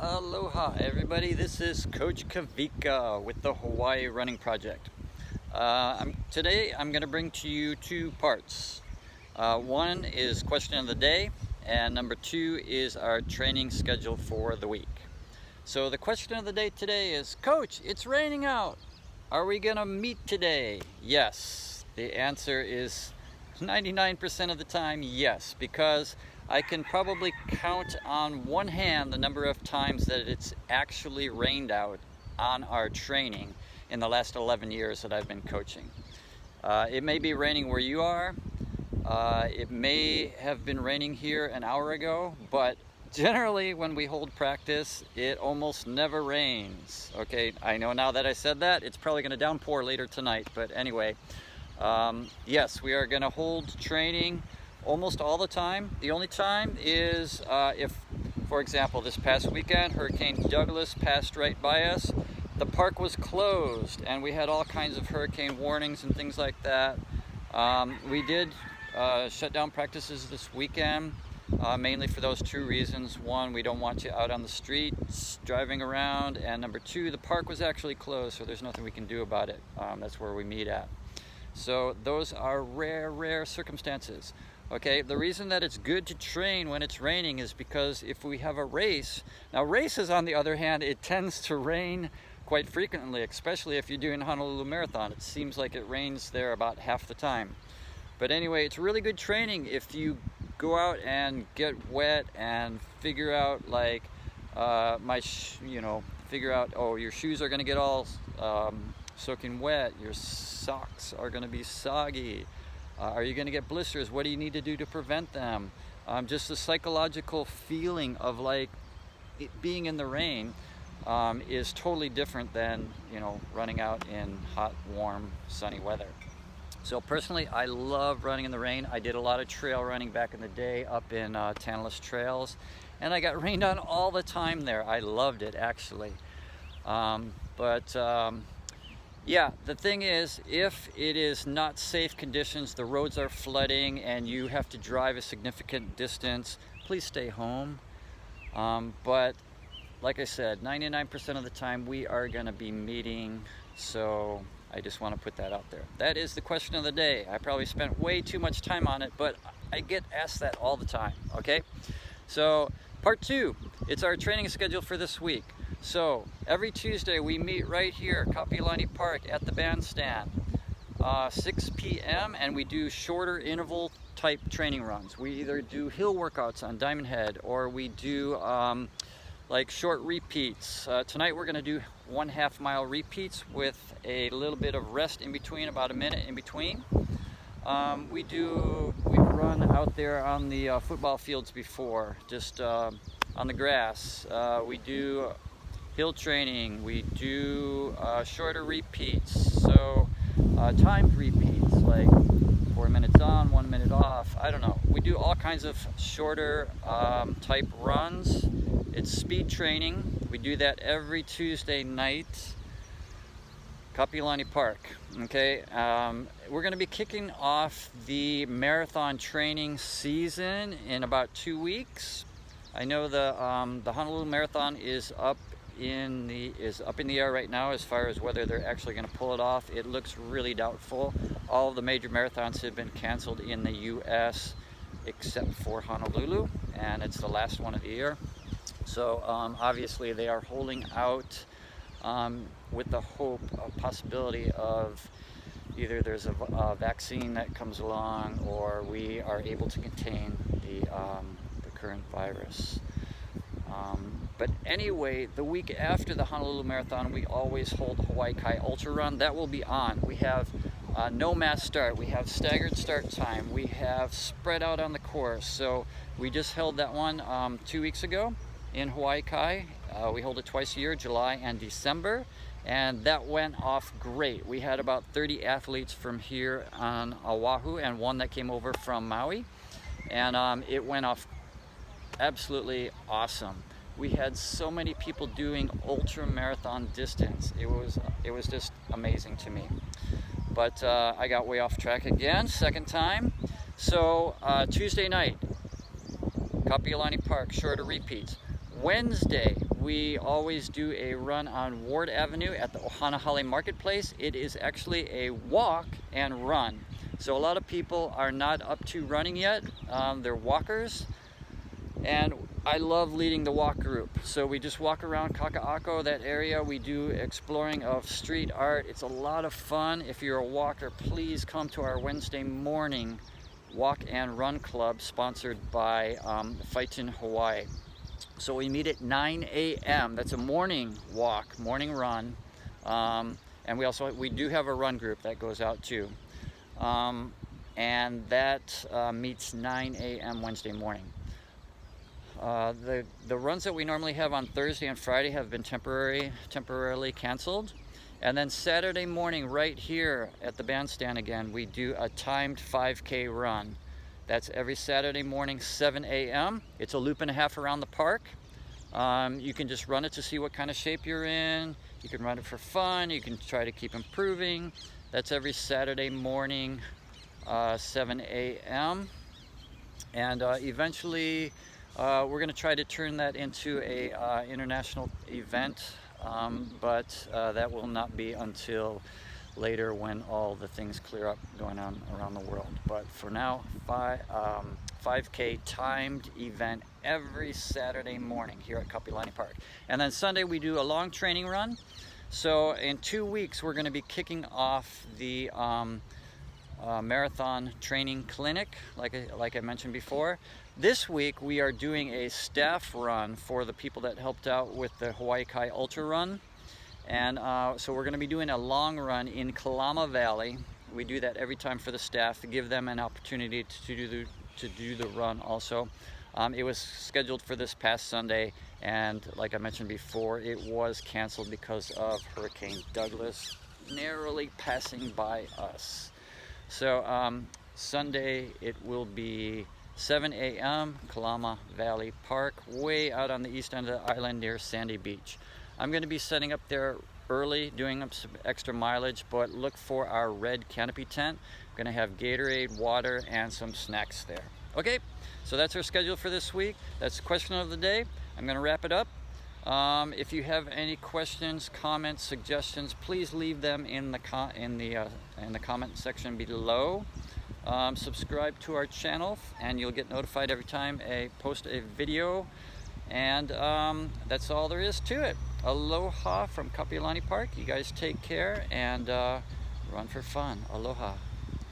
Aloha everybody, this is Coach Kavika with the Hawaii Running Project. Today I'm going to bring to you two parts. One is question of the day, and number two is our training schedule for the week. So the question of the day today is, Coach, it's raining out. Are we going to meet today? Yes. The answer is 99% of the time yes, because I can probably count on one hand the number of times that it's actually rained out on our training in the last 11 years that I've been coaching. It may be raining where you are. It may have been raining here an hour ago, but generally when we hold practice, it almost never rains. Okay, I know now that I said that, it's probably going to downpour later tonight, but anyway, yes, we are going to hold training almost all the time. The only time is if, for example, this past weekend, Hurricane Douglas passed right by us. The park was closed and we had all kinds of hurricane warnings and things like that. We did shut down practices this weekend, mainly for those two reasons. One, we don't want you out on the streets driving around, and number two, the park was actually closed, so there's nothing we can do about it. That's where we meet at. So those are rare circumstances. Okay, the reason that it's good to train when it's raining is because if we have a race, now races on the other hand, it tends to rain quite frequently, especially if you're doing Honolulu Marathon. It seems like it rains there about half the time. But anyway, it's really good training if you go out and get wet and figure out like, figure out, oh, your shoes are gonna get all soaking wet, your socks are gonna be soggy. Are you going to get blisters? What do you need to do to prevent them? Just the psychological feeling of like it being in the rain is totally different than, running out in hot, warm, sunny weather. So personally, I love running in the rain. I did a lot of trail running back in the day up in Tantalus Trails, and I got rained on all the time there. I loved it actually. Yeah, the thing is, if it is not safe conditions, the roads are flooding and you have to drive a significant distance, please stay home. But like I said, 99% of the time we are going to be meeting, so I just want to put that out there. That is the question of the day. I probably spent way too much time on it, but I get asked that all the time, okay? So part two, it's our training schedule for this week. So every Tuesday we meet right here at Kapiolani Park at the bandstand, 6 p.m. and we do shorter interval type training runs. We either do hill workouts on Diamond Head, or we do like short repeats. Tonight we're going to do 1/2 mile repeats with a little bit of rest in between, about a minute in between. We've run out there on the football fields before, just on the grass. We do hill training, we do shorter repeats, so timed repeats, like 4 minutes on, 1 minute off, I don't know. We do all kinds of shorter type runs. It's speed training. We do that every Tuesday night, Kapiolani Park, okay? We're gonna be kicking off the marathon training season in about 2 weeks. I know the Honolulu Marathon is up in the air right now as far as whether they're actually going to pull it off. It looks really doubtful. All of the major marathons have been canceled in the US except for Honolulu, and it's the last one of the year. So obviously they are holding out with the hope, a possibility of either there's a vaccine that comes along, or we are able to contain the current virus. But anyway, the week after the Honolulu Marathon, we always hold the Hawaii Kai Ultra Run. That will be on. We have no mass start. We have staggered start time. We have spread out on the course. So we just held that one 2 weeks ago in Hawaii Kai. We hold it twice a year, July and December, and that went off great. We had about 30 athletes from here on Oahu and one that came over from Maui, and it went off absolutely awesome. We had so many people doing ultra marathon distance. It was just amazing to me. But I got way off track again, second time. So Tuesday night, Kapiolani Park, shorter repeats. Wednesday, we always do a run on Ward Avenue at the Ohanahale Marketplace. It is actually a walk and run. So a lot of people are not up to running yet. They're walkers. And I love leading the walk group. So we just walk around Kaka'ako, that area. We do exploring of street art. It's a lot of fun. If you're a walker, please come to our Wednesday morning walk and run club sponsored by Fightin Hawaii. So we meet at 9 a.m. That's a morning walk, morning run. And we do have a run group that goes out too. And that meets 9 a.m. Wednesday morning. The runs that we normally have on Thursday and Friday have been temporarily canceled. And then Saturday morning, right here at the bandstand again, we do a timed 5K run. That's every Saturday morning, 7 a.m. It's a loop and a half around the park. You can just run it to see what kind of shape you're in. You can run it for fun. You can try to keep improving. That's every Saturday morning, 7 a.m. And eventually, we're going to try to turn that into a international event, but that will not be until later when all the things clear up going on around the world. But for now, 5K timed event every Saturday morning here at Kapiolani Park. And then Sunday we do a long training run. So in 2 weeks we're going to be kicking off the marathon training clinic, like I mentioned before. This week we are doing a staff run for the people that helped out with the Hawaii Kai Ultra Run. And so we're going to be doing a long run in Kalama Valley. We do that every time for the staff to give them an opportunity to do the run also. It was scheduled for this past Sunday, and like I mentioned before, it was canceled because of Hurricane Douglas narrowly passing by us. So Sunday it will be 7 a.m. Kalama Valley Park, way out on the east end of the island near Sandy Beach. I'm going to be setting up there early, doing up some extra mileage, but look for our red canopy tent. I'm going to have Gatorade, water, and some snacks there. Okay, so that's our schedule for this week. That's the question of the day. I'm going to wrap it up. If you have any questions, comments, suggestions, please leave them in the comment section below. Subscribe to our channel, and you'll get notified every time I post a video. And that's all there is to it. Aloha from Kapiolani Park. You guys take care and run for fun. Aloha.